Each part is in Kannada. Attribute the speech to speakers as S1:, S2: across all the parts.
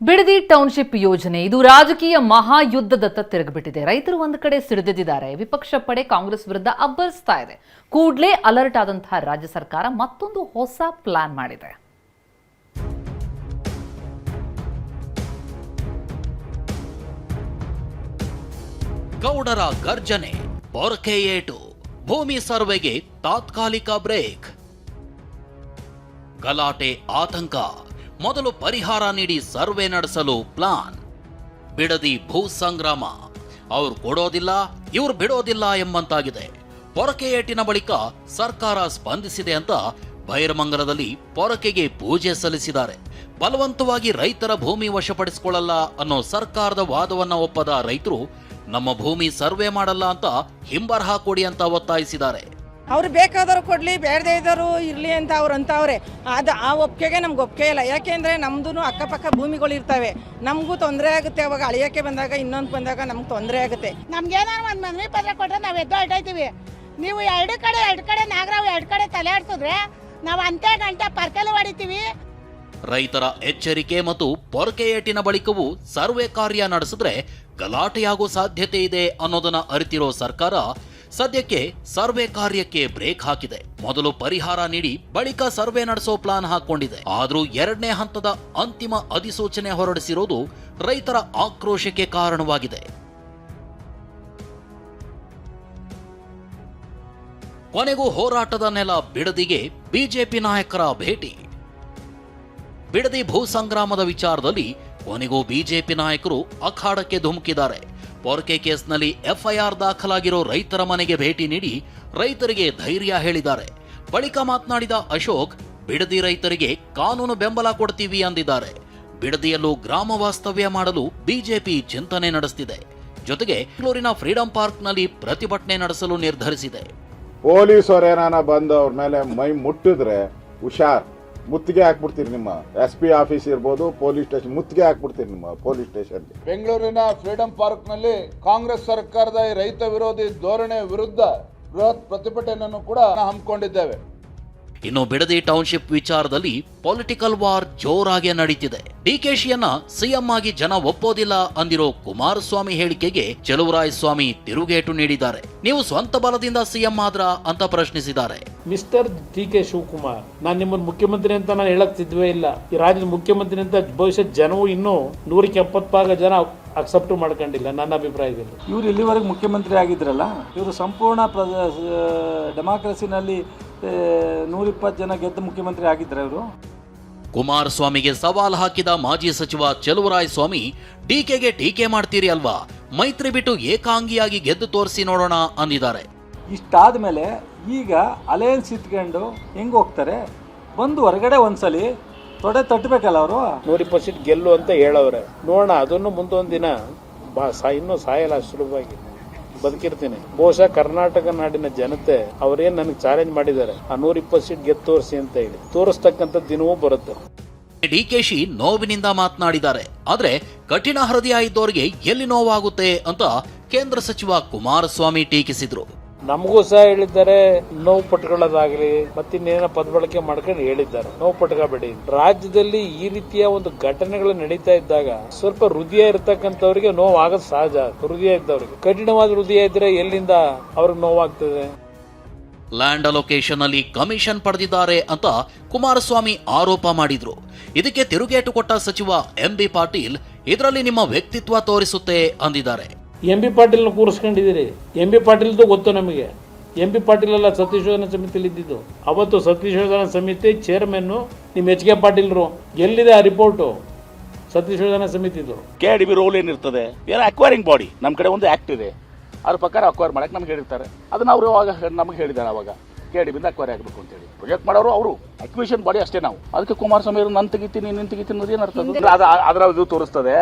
S1: ಬಿಡದಿ ಟೌನ್ಶಿಪ್ ಯೋಜನೆ ಇದು ರಾಜಕೀಯ ಮಹಾಯುದ್ಧದತ್ತ ತಿರುಗಿಬಿಟ್ಟಿದೆ. ರೈತರು ಒಂದು ಕಡೆ ಸಿಡಿದಿದ್ದಾರೆ, ವಿಪಕ್ಷ ಪಡೆ ಕಾಂಗ್ರೆಸ್ ವಿರುದ್ಧ ಅಬ್ಬರಿಸ್ತಾ ಇದೆ. ಕೂಡಲೇ ಅಲರ್ಟ್ ಆದಂತಹ ರಾಜ್ಯ ಸರ್ಕಾರ ಮತ್ತೊಂದು ಹೊಸ ಪ್ಲಾನ್ ಮಾಡಿದೆ.
S2: ಗೌಡರ ಗರ್ಜನೆ, ಪೊರಕೆ ಏಟು, ಭೂಮಿ ಸರ್ವೆಗೆ ತಾತ್ಕಾಲಿಕ ಬ್ರೇಕ್, ಗಲಾಟೆ ಆತಂಕ, ಮೊದಲು ಪರಿಹಾರ ನೀಡಿ ಸರ್ವೆ ನಡೆಸಲು ಪ್ಲಾನ್, ಬಿಡದಿ ಭೂ ಸಂಗ್ರಾಮ, ಅವ್ರು ಕೊಡೋದಿಲ್ಲ ಇವ್ರು ಬಿಡೋದಿಲ್ಲ ಎಂಬಂತಾಗಿದೆ. ಪೊರಕೆ ಏಟಿನ ಬಳಿಕ ಸರ್ಕಾರ ಸ್ಪಂದಿಸಿದೆ ಅಂತ ಬೈರಮಂಗಲದಲ್ಲಿ ಪೊರಕೆಗೆ ಪೂಜೆ ಸಲ್ಲಿಸಿದ್ದಾರೆ. ಬಲವಂತವಾಗಿ ರೈತರ ಭೂಮಿ ವಶಪಡಿಸಿಕೊಳ್ಳಲ್ಲ ಅನ್ನೋ ಸರ್ಕಾರದ ವಾದವನ್ನ ಒಪ್ಪದ ರೈತರು ನಮ್ಮ ಭೂಮಿ ಸರ್ವೆ ಮಾಡಲ್ಲ ಅಂತ ಹಿಂಬರಹ ಕೊಡಿ ಅಂತ ಒತ್ತಾಯಿಸಿದ್ದಾರೆ.
S3: ಅವ್ರು ಬೇಕಾದವರು ಕೊಡ್ಲಿ, ಬೇಡದೇ ಇದ್ದವರು ಇರ್ಲಿ ಅಂತ ಅವ್ರು ಅಂತವ್ರೆ. ಆ ಒಪ್ಪಿಗೆಗೆ ನಮ್ಗೆ ಒಪ್ಪಿಗೆ ಇಲ್ಲ. ಯಾಕೆಂದ್ರೆ ನಮ್ದು ಅಕ್ಕಪಕ್ಕ ಭೂಮಿಗಳು ಇರ್ತವೆ, ನಮಗೂ ತೊಂದರೆ ಆಗುತ್ತೆ. ಅವಾಗ ಅಳಿಯಕ್ಕೆ ಬಂದಾಗ ಇನ್ನೊಂದು ಬಂದಾಗ ನಮ್ಗೆ ತೊಂದರೆ ಆಗುತ್ತೆ.
S4: ನಮ್ಗೇನಾದ್ರು ಒಂದು ಮನವಿ ಪತ್ರ ಕೊಟ್ರೆ ನಾವು ಎದ್ದು ಹೊರಟಾಯ್ತೀವಿ. ನೀವು ಎರಡು ಕಡೆ ನಾಗರಾವ್ ಎರಡು ಕಡೆ ತಲೆ ಆಡ್ಸಿದ್ರೆ ನಾವು ಅಂತೆ ಗಂಟೆ ಪರ್ಕಲು ಹೊಡಿತೀವಿ.
S2: ರೈತರ ಎಚ್ಚರಿಕೆ ಮತ್ತು ಪೊರಕೆ ಏಟಿನ ಬಳಿಕವೂ ಸರ್ವೆ ಕಾರ್ಯ ನಡೆಸಿದ್ರೆ ಗಲಾಟೆಯಾಗೋ ಸಾಧ್ಯತೆ ಇದೆ ಅನ್ನೋದನ್ನ ಅರಿತಿರೋ ಸರ್ಕಾರ ಸದ್ಯಕ್ಕೆ ಸರ್ವೆ ಕಾರ್ಯಕ್ಕೆ ಬ್ರೇಕ್ ಹಾಕಿದೆ. ಮೊದಲು ಪರಿಹಾರ ನೀಡಿ ಬಳಿಕ ಸರ್ವೆ ನಡೆಸೋ ಪ್ಲಾನ್ ಹಾಕೊಂಡಿದೆ. ಆದ್ರೂ ಎರಡನೇ ಹಂತದ ಅಂತಿಮ ಅಧಿಸೂಚನೆ ಹೊರಡಿಸಿರೋದು ರೈತರ ಆಕ್ರೋಶಕ್ಕೆ ಕಾರಣವಾಗಿದೆ. ಕೊನೆಗೂ ಹೋರಾಟದ ನೆಲ ಬಿಡದಿಗೆ ಬಿಜೆಪಿ ನಾಯಕರ ಭೇಟಿ. ಬಿಡದಿ ಭೂ ಸಂಗ್ರಾಮದ ವಿಚಾರದಲ್ಲಿ ಕೊನೆಗೂ ಬಿಜೆಪಿ ನಾಯಕರು ಅಖಾಡಕ್ಕೆ ಧುಮುಕಿದ್ದಾರೆ. ಪೊರಕೆ ಕೇಸ್ನಲ್ಲಿ ಎಫ್ಐಆರ್ ದಾಖಲಾಗಿರೋ ರೈತರ ಮನೆಗೆ ಭೇಟಿ ನೀಡಿ ರೈತರಿಗೆ ಧೈರ್ಯ ಹೇಳಿದ್ದಾರೆ. ಬಳಿಕ ಮಾತನಾಡಿದ ಅಶೋಕ್, ಬಿಡದಿ ರೈತರಿಗೆ ಕಾನೂನು ಬೆಂಬಲ ಕೊಡ್ತೀವಿ ಅಂದಿದ್ದಾರೆ. ಬಿಡದಿಯಲ್ಲೂ ಗ್ರಾಮ ವಾಸ್ತವ್ಯ ಮಾಡಲು ಬಿಜೆಪಿ ಚಿಂತನೆ ನಡೆಸುತ್ತಿದೆ. ಜೊತೆಗೆ ಬೆಂಗಳೂರಿನ ಫ್ರೀಡಂ ಪಾರ್ಕ್ನಲ್ಲಿ ಪ್ರತಿಭಟನೆ ನಡೆಸಲು ನಿರ್ಧರಿಸಿದೆ.
S5: ಪೊಲೀಸರೇನಾನ ಬಂದು ಅವ್ರ ಮೇಲೆ ಮೈ ಮುಟ್ಟಿದ್ರೆ ಹುಷಾರ್, ಮುತ್ತಿಗೆ ಹಾಕ್ಬಿಡ್ತೀರಿ. ನಿಮ್ಮ SP ಆಫೀಸ್ ಇರ್ಬೋದು, ಪೊಲೀಸ್ ಸ್ಟೇಷನ್ ಮುತ್ತಿಗೆ ಹಾಕ್ಬಿಡ್ತೀರಿ ನಿಮ್ಮ ಪೊಲೀಸ್ ಸ್ಟೇಷನ್.
S6: ಬೆಂಗಳೂರಿನ ಫ್ರೀಡಂ ಪಾರ್ಕ್ ನಲ್ಲಿ ಕಾಂಗ್ರೆಸ್ ಸರ್ಕಾರದ ರೈತ ವಿರೋಧಿ ಧೋರಣೆ ವಿರುದ್ಧ ಬೃಹತ್ ಪ್ರತಿಭಟನೆಯನ್ನು ಕೂಡ ಹಮ್ಮಿಕೊಂಡಿದ್ದೇವೆ.
S2: ಇನ್ನು ಬಿಡದಿ ಟೌನ್ಶಿಪ್ ವಿಚಾರದಲ್ಲಿ ಪೊಲಿಟಿಕಲ್ ವಾರ್ ಜೋರಾಗಿ ನಡೀತಿದೆ. ಡಿಕೆಶಿಯನ್ನ ಸಿಎಂ ಆಗಿ ಜನ ಒಪ್ಪೋದಿಲ್ಲ ಅಂದಿರೋ ಕುಮಾರಸ್ವಾಮಿ ಹೇಳಿಕೆಗೆ ಚಲುವರಾಯಸ್ವಾಮಿ ತಿರುಗೇಟು ನೀಡಿದ್ದಾರೆ. ನೀವು ಸ್ವಂತ ಬಲದಿಂದ ಸಿಎಂ ಆದ್ರ ಅಂತ ಪ್ರಶ್ನಿಸಿದ್ದಾರೆ.
S7: ಮಿಸ್ಟರ್ ಡಿ.ಕೆ. ಶಿವಕುಮಾರ್, ನಾನು ನಿಮ್ಮನ್ನು ಮುಖ್ಯಮಂತ್ರಿ ಅಂತ ನಾನು ಹೇಳಕ್ ಸಿದ್ಧವೇ ಇಲ್ಲ. ಈ ರಾಜ್ಯದ ಮುಖ್ಯಮಂತ್ರಿ ಅಂತ ಬಹುಶಃ ಜನವು ಇನ್ನೂ 170 ಭಾಗ ಜನ ಅಕ್ಸೆಪ್ಟ್ ಮಾಡ್ಕೊಂಡಿಲ್ಲ ನನ್ನ ಅಭಿಪ್ರಾಯದಲ್ಲಿ.
S8: ಇವರು ಇಲ್ಲಿವರೆಗೆ ಮುಖ್ಯಮಂತ್ರಿ ಆಗಿದ್ರಲ್ಲ, ಇವರು ಸಂಪೂರ್ಣ ಡೆಮಾಕ್ರಸಿನಲ್ಲಿ 120 ಜನ ಗೆದ್ದ ಮುಖ್ಯಮಂತ್ರಿ ಆಗಿದ್ರೆ ಇವರು.
S2: ಕುಮಾರಸ್ವಾಮಿಗೆ ಸವಾಲ್ ಹಾಕಿದ ಮಾಜಿ ಸಚಿವ ಚಲುವರಾಯಸ್ವಾಮಿ, ಡಿಕೆಗೆ ಟೀಕೆ ಮಾಡ್ತೀರಿ ಅಲ್ವಾ, ಮೈತ್ರಿ ಬಿಟ್ಟು ಏಕಾಂಗಿಯಾಗಿ ಗೆದ್ದು ತೋರಿಸಿ ನೋಡೋಣ ಅಂದಿದ್ದಾರೆ.
S8: ಇಷ್ಟಾದ ಮೇಲೆ ಈಗ ಅಲಯನ್ಸ್ ಇಟ್ಕೊಂಡು ಹೆಂಗ್ ಹೋಗ್ತಾರೆ? ಬಂದು ಹೊರಗಡೆ ಒಂದ್ಸಲಿ ತೊಡೆ ತಟ್ಟಬೇಕಲ್ಲ ಅವರು.
S7: 100% ಗೆಲ್ಲು ಅಂತ ಹೇಳವ್ರೆ. ನೋಡೋಣ, ಅದನ್ನು ಮುಂದೊಂದು ದಿನ ಇನ್ನೂ ಸಾಯಲ್ಲ ಸುಲಭವಾಗಿ ಬದುಕಿರ್ತೀನಿ. ಬಹುಶಃ ಕರ್ನಾಟಕ ನಾಡಿನ ಜನತೆ ಅವರೇನ್ ನನಗೆ ಚಾಲೆಂಜ್ ಮಾಡಿದ್ದಾರೆ, ಆ 120 ಗೆದ್ದು ತೋರಿಸಿ ಅಂತ ಹೇಳಿ ತೋರಿಸ್ತಕ್ಕಂಥ ದಿನವೂ ಬರುತ್ತೆ.
S2: ಡಿಕೆಶಿ ನೋವಿನಿಂದ ಮಾತನಾಡಿದ್ದಾರೆ. ಆದ್ರೆ ಕಠಿಣ ಹೃದಯ ಇದ್ದವರಿಗೆ ಎಲ್ಲಿ ನೋವಾಗುತ್ತೆ ಅಂತ ಕೇಂದ್ರ ಸಚಿವ ಕುಮಾರಸ್ವಾಮಿ ಟೀಕಿಸಿದ್ರು.
S7: ನಮಗೂ ಸಹ ಹೇಳಿದ್ದಾರೆ, ನೋವು ಪಟ್ಕೊಳ್ಳೋದಾಗ್ಲಿ ಮತ್ತಿನ್ನೇನ ಪದಬಳಕೆ ಮಾಡ್ಕೊಂಡು ಹೇಳಿದ್ದಾರೆ, ನೋವು ಪಟ್ಕೋಬೇಡಿ. ರಾಜ್ಯದಲ್ಲಿ ಈ ರೀತಿಯ ಒಂದು ಘಟನೆಗಳು ನಡೀತಾ ಇದ್ದಾಗ ಸ್ವಲ್ಪ ಹೃದಯ ಇರ್ತಕ್ಕಂಥವ್ರಿಗೆ ನೋವು ಆಗೋದು ಸಹಜ. ಹೃದಯ ಇದ್ದವ್ರಿಗೆ, ಕಠಿಣವಾದ ಹೃದಯ ಇದ್ರೆ ಎಲ್ಲಿಂದ ಅವ್ರಿಗೆ ನೋವಾಗ್ತದೆ.
S2: ಲ್ಯಾಂಡ್ ಅಲೋಕೇಶನ್ ಅಲ್ಲಿ ಕಮಿಷನ್ ಪಡೆದಿದ್ದಾರೆ ಅಂತ ಕುಮಾರಸ್ವಾಮಿ ಆರೋಪ ಮಾಡಿದ್ರು. ಇದಕ್ಕೆ ತಿರುಗೇಟು ಕೊಟ್ಟ ಸಚಿವ MB ಪಾಟೀಲ್, ಇದರಲ್ಲಿ ನಿಮ್ಮ ವ್ಯಕ್ತಿತ್ವ ತೋರಿಸುತ್ತೆ ಅಂದಿದ್ದಾರೆ.
S7: MB ಪಾಟೀಲ್ ಕೂರಿಸ್ಕೊಂಡಿದ್ದೀರಿ. MB ಪಾಟೀಲ್ದು ಗೊತ್ತು ನಮಗೆ. MB ಪಾಟೀಲ್ ಅಲ್ಲ ಸತ್ಯಶೋಧನಾ ಸಮಿತಿಯಲ್ಲಿ ಇದ್ದಿದ್ದು. ಅವತ್ತು ಸತ್ಯಶೋಧನಾ ಸಮಿತಿ ಚೇರ್ಮನ್ ನಿಮ್ಮ HK ಪಾಟೀಲ್ರು. ಎಲ್ಲಿದೆ ಆ ರಿಪೋರ್ಟು ಸತ್ಯಶೋಧನಾ ಸಮಿತಿದು?
S9: KDB ರೋಲ್ ಏನಿರ್ತದೆ, ಏನೋ ಅಕ್ವೈರಿಂಗ್ ಬಾಡಿ, ನಮ್ಮ ಕಡೆ ಒಂದು ಆಕ್ಟ್ ಇದೆ, ಅದ್ರ ಪ್ರಕಾರ ಅಕ್ವೈರ್ ಮಾಡಕ್ಕೆ ನಮ್ಗೆ ಹೇಳಿರ್ತಾರೆ. ಅದನ್ನ ಅವರು ಅವಾಗ ನಮಗೆ ಹೇಳಿದ್ದಾರೆ, ಅವಾಗ KDB ಅಕ್ವೈರ್ ಆಗಬೇಕು ಅಂತ ಹೇಳಿ. ಪ್ರೊಜೆಕ್ಟ್ ಮಾಡೋರು ಅವರು, ಅಕ್ವಿಷನ್ ಬಾಡಿ ಅಷ್ಟೇ ನಾವು. ಅದಕ್ಕೆ ಕುಮಾರಸ್ವಾಮಿ ಅವರು ನಾನು ತೆಗಿತೀನಿ ನಿನ್ನ ತೆಗಿತೀನಿ ಅನ್ನೋದು ಏನರ್ತದೆ? ಅದರ ಇದು ತೋರಿಸ್ತದೆ,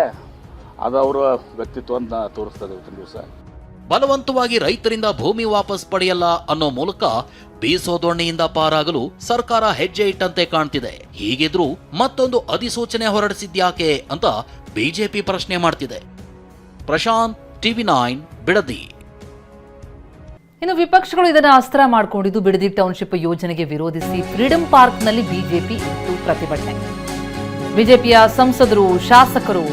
S9: ಅದು ಅವರ ವ್ಯಕ್ತಿತ್ವವನ್ನು ತೋರಿಸ್ತದೆ. ಇವತ್ತಿನ ದಿವಸ
S2: ಬಲವಂತವಾಗಿ ರೈತರಿಂದ ಭೂಮಿ ವಾಪಸ್ ಪಡೆಯಲ್ಲ ಅನ್ನೋ ಮೂಲಕ ಬೀಸೋ ದೊಣ್ಣೆಯಿಂದ ಪಾರಾಗಲು ಸರ್ಕಾರ ಹೆಜ್ಜೆ ಇಟ್ಟಂತೆ ಕಾಣ್ತಿದೆ. ಹೀಗಿದ್ರೂ ಮತ್ತೊಂದು ಅಧಿಸೂಚನೆ ಹೊರಡಿಸಿದ್ಯಾಕೆ ಅಂತ ಬಿಜೆಪಿ ಪ್ರಶ್ನೆ ಮಾಡ್ತಿದೆ. ಪ್ರಶಾಂತ್, TV9 ಬಿಡದಿ.
S1: ಇನ್ನು ವಿಪಕ್ಷಗಳು ಇದನ್ನು ಅಸ್ತ್ರ ಮಾಡಿಕೊಂಡಿದ್ದು ಬಿಡದಿ ಟೌನ್ಶಿಪ್ ಯೋಜನೆಗೆ ವಿರೋಧಿಸಿ ಫ್ರೀಡಂ ಪಾರ್ಕ್ನಲ್ಲಿ ಬಿಜೆಪಿ ಪ್ರತಿಭಟನೆ. ಬಿಜೆಪಿಯ ಸಂಸದರು, ಶಾಸಕರು,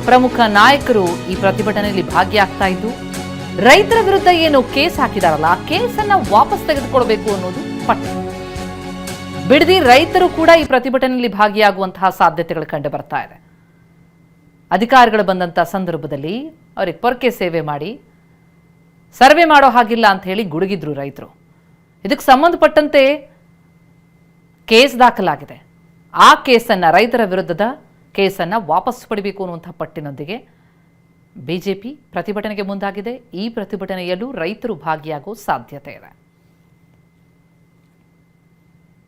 S1: ಪ್ರಮುಖ ನಾಯಕರು ಈ ಪ್ರತಿಭಟನೆಯಲ್ಲಿ ಭಾಗಿಯಾಗ್ತಾ ಇದ್ದು, ರೈತರ ವಿರುದ್ಧ ಏನು ಕೇಸ್ ಹಾಕಿದಾರಲ್ಲ ಆ ಕೇಸನ್ನ ವಾಪಸ್ ತೆಗೆದುಕೊಳ್ಬೇಕು ಅನ್ನೋದು ಪಟ್ಟು. ಬಿಡದಿ ರೈತರು ಕೂಡ ಈ ಪ್ರತಿಭಟನೆಯಲ್ಲಿ ಭಾಗಿಯಾಗುವಂತಹ ಸಾಧ್ಯತೆಗಳು ಕಂಡು ಬರ್ತಾ ಇದೆ. ಅಧಿಕಾರಿಗಳು ಬಂದಂತ ಸಂದರ್ಭದಲ್ಲಿ ಅವರಿಗೆ ಪೊರಕೆ ಸೇವೆ ಮಾಡಿ ಸರ್ವೆ ಮಾಡೋ ಹಾಗಿಲ್ಲ ಅಂತ ಹೇಳಿ ಗುಡುಗಿದ್ರು ರೈತರು. ಇದಕ್ಕೆ ಸಂಬಂಧಪಟ್ಟಂತೆ ಕೇಸ್ ದಾಖಲಾಗಿದೆ. ಆ ಕೇಸನ್ನ, ರೈತರ ವಿರುದ್ಧದ ಕೇಸನ್ನ ವಾಪಸ್ ಪಡಿಬೇಕು ಅನ್ನುವಂತಹ ಪಟ್ಟಿನೊಂದಿಗೆ ಬಿಜೆಪಿ ಪ್ರತಿಭಟನೆಗೆ ಮುಂದಾಗಿದೆ. ಈ ಪ್ರತಿಭಟನೆಯಲ್ಲೂ ರೈತರು ಭಾಗಿಯಾಗುವ ಸಾಧ್ಯತೆ ಇದೆ.